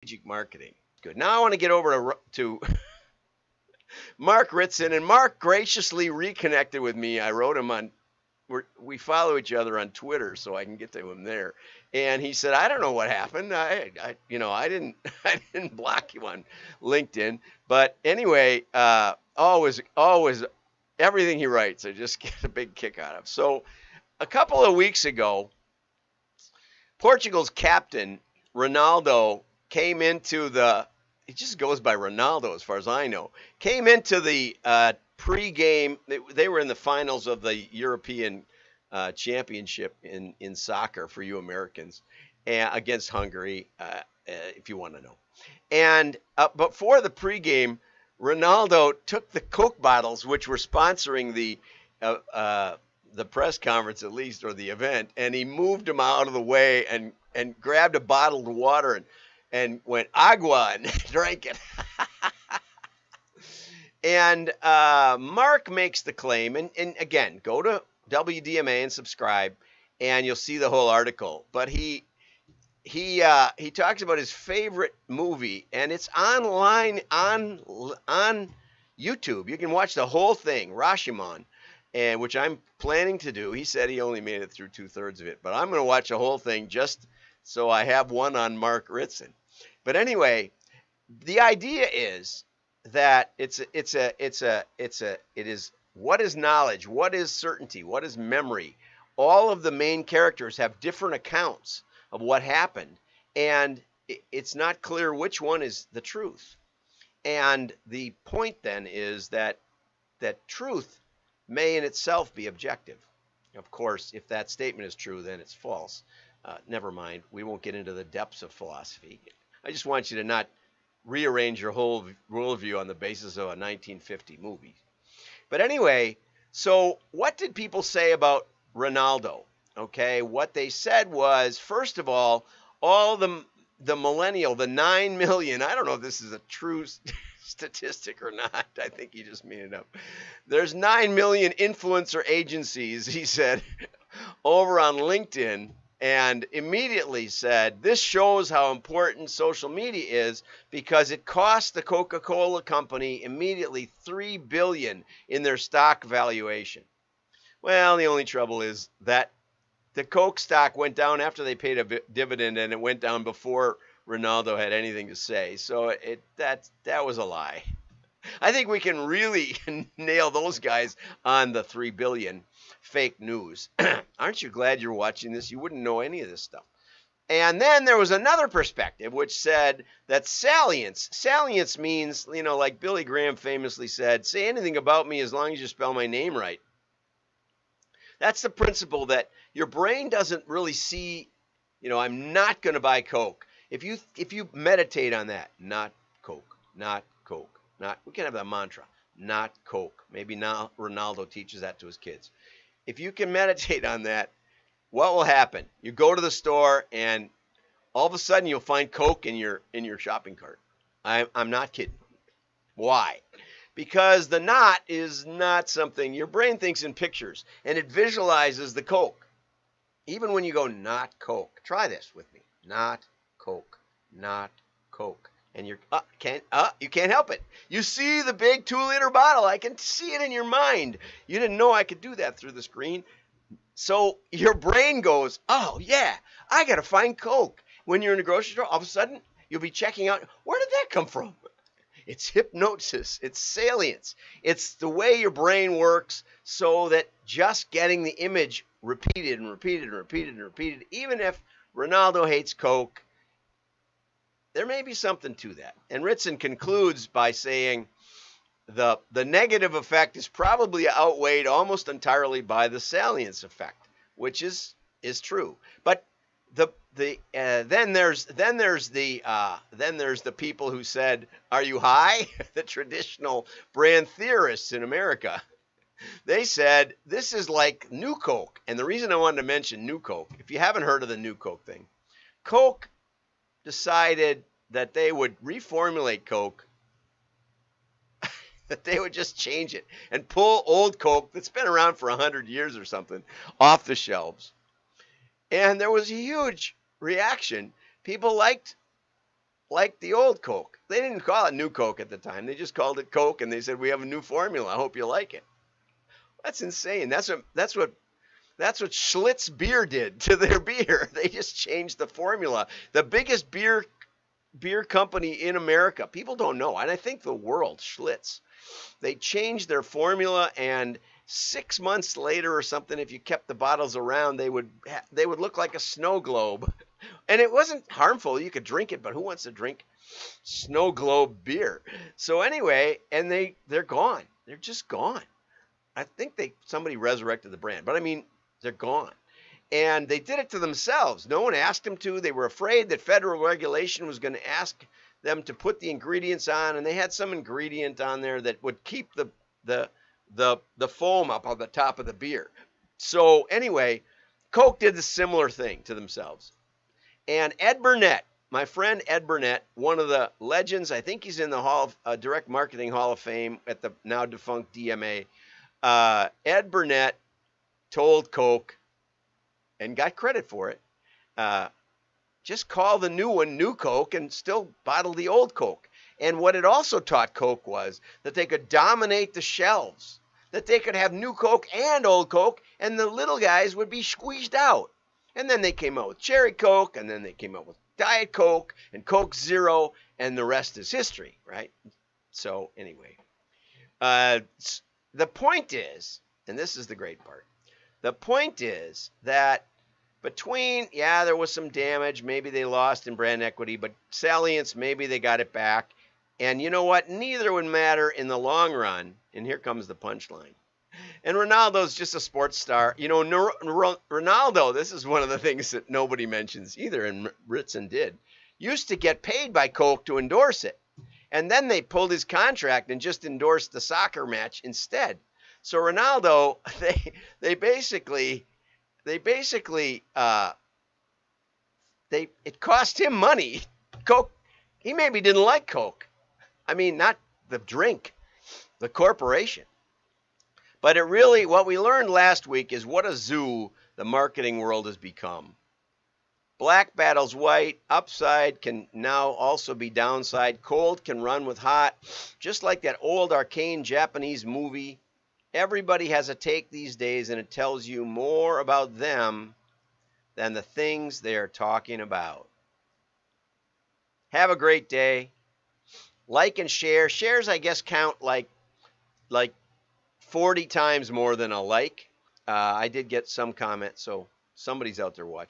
Strategic marketing. Good. Now I want to get over to Mark Ritson, and Mark graciously reconnected with me. I wrote him on we follow each other on Twitter, so I can get to him there. And he said, "I don't know what happened. I didn't, I didn't block you on LinkedIn, but anyway, always, everything he writes, I just get a big kick out of." So, a couple of weeks ago, Portugal's captain Ronaldo came into the. It just goes by Ronaldo as far as I know. Came into the pre-game. They were in the finals of the European championship in soccer for you Americans, against Hungary, if you want to know. And before the pregame, Ronaldo took the Coke bottles, which were sponsoring the press conference at least, or the event, and he moved them out of the way and grabbed a bottled water and went agua and drank it. And Mark makes the claim, and again, go to WDMA and subscribe, and you'll see the whole article. But he talks about his favorite movie, and it's online on YouTube. You can watch the whole thing, Rashomon, and which I'm planning to do. He said he only made it through 2/3 of it, but I'm going to watch the whole thing just so I have one on Mark Ritson. But anyway, the idea is that it is what is knowledge, what is certainty, what is memory. All of the main characters have different accounts of what happened, and it's not clear which one is the truth. And the point then is that truth may in itself be objective. Of course, if that statement is true, then it's false. Never mind. We won't get into the depths of philosophy. I just want you to not rearrange your whole worldview on the basis of a 1950 movie. But anyway, so what did people say about Ronaldo? Okay, what they said was, first of all the millennial, the 9 million, I don't know if this is a true statistic or not. I think he just made it up. There's 9 million influencer agencies, he said, over on LinkedIn, and immediately said, this shows how important social media is because it cost the Coca-Cola company immediately $3 billion in their stock valuation. Well, the only trouble is that the Coke stock went down after they paid a dividend, and it went down before Ronaldo had anything to say. So that was a lie. I think we can really nail those guys on the $3 billion fake news. Aren't you glad you're watching this? You wouldn't know any of this stuff. And then there was another perspective which said that salience means, like Billy Graham famously said, say anything about me as long as you spell my name right. That's the principle that your brain doesn't really see, I'm not going to buy Coke. If you meditate on that, not Coke, not Coke, we can have that mantra, not Coke. Maybe now Ronaldo teaches that to his kids. If you can meditate on that, what will happen? You go to the store and all of a sudden you'll find Coke in your shopping cart. I'm not kidding. Why? Because the not is not something, your brain thinks in pictures and it visualizes the Coke. Even when you go, not Coke. Try this with me. Not Coke, not Coke. And you can't help it. You see the big 2-liter bottle. I can see it in your mind. You didn't know I could do that through the screen. So your brain goes, oh yeah, I got to find Coke. When you're in a grocery store, all of a sudden you'll be checking out, where did that come from? It's hypnosis. It's salience. It's the way your brain works so that just getting the image repeated and repeated and repeated and repeated, even if Ronaldo hates Coke, there may be something to that. And Ritson concludes by saying the negative effect is probably outweighed almost entirely by the salience effect, which is true. But then there's the people who said, "Are you high?" The traditional brand theorists in America. They said this is like New Coke, and the reason I wanted to mention New Coke, if you haven't heard of the New Coke thing, Coke decided that they would reformulate Coke, that they would just change it and pull old Coke that's been around for 100 years or something off the shelves. And there was a huge reaction. People liked like the old Coke. They didn't call it New Coke at the time. They just called it Coke, and they said, we have a new formula. I hope you like it. That's insane. That's what Schlitz beer did to their beer. They just changed the formula. The biggest beer company in America. People don't know, and I think the world, Schlitz. They changed their formula, and 6 months later or something, if you kept the bottles around, they would look like a snow globe. And it wasn't harmful. You could drink it, but who wants to drink snow globe beer? So anyway, and they're gone. They're just gone. I think somebody resurrected the brand, but I mean, they're gone. And they did it to themselves. No one asked them to. They were afraid that federal regulation was going to ask them to put the ingredients on, and they had some ingredient on there that would keep the foam up on the top of the beer. So anyway, Coke did the similar thing to themselves. And Ed Burnett, my friend Ed Burnett, one of the legends, I think he's in the Direct Marketing Hall of Fame at the now defunct DMA. Ed Burnett told Coke, and got credit for it, just call the new one New Coke and still bottle the old Coke. And what it also taught Coke was that they could dominate the shelves, that they could have New Coke and Old Coke, and the little guys would be squeezed out. And then they came out with Cherry Coke, and then they came out with Diet Coke and Coke Zero, and the rest is history, right? So anyway, the point is, and this is the great part, the point is that there was some damage. Maybe they lost in brand equity, but Salience, maybe they got it back. And you know what? Neither would matter in the long run. And here comes the punchline. And Ronaldo's just a sports star. You know, Ronaldo, this is one of the things that nobody mentions either, and Ritson did, used to get paid by Coke to endorse it. And then they pulled his contract and just endorsed the soccer match instead. So Ronaldo, it cost him money. Coke, he maybe didn't like Coke. I mean, not the drink, the corporation. But what we learned last week is what a zoo the marketing world has become. Black battles white, upside can now also be downside, cold can run with hot, just like that old arcane Japanese movie. Everybody has a take these days, and it tells you more about them than the things they are talking about. Have a great day. Like and share. Shares, I guess, count like 40 times more than a like. I did get some comments, so somebody's out there watching.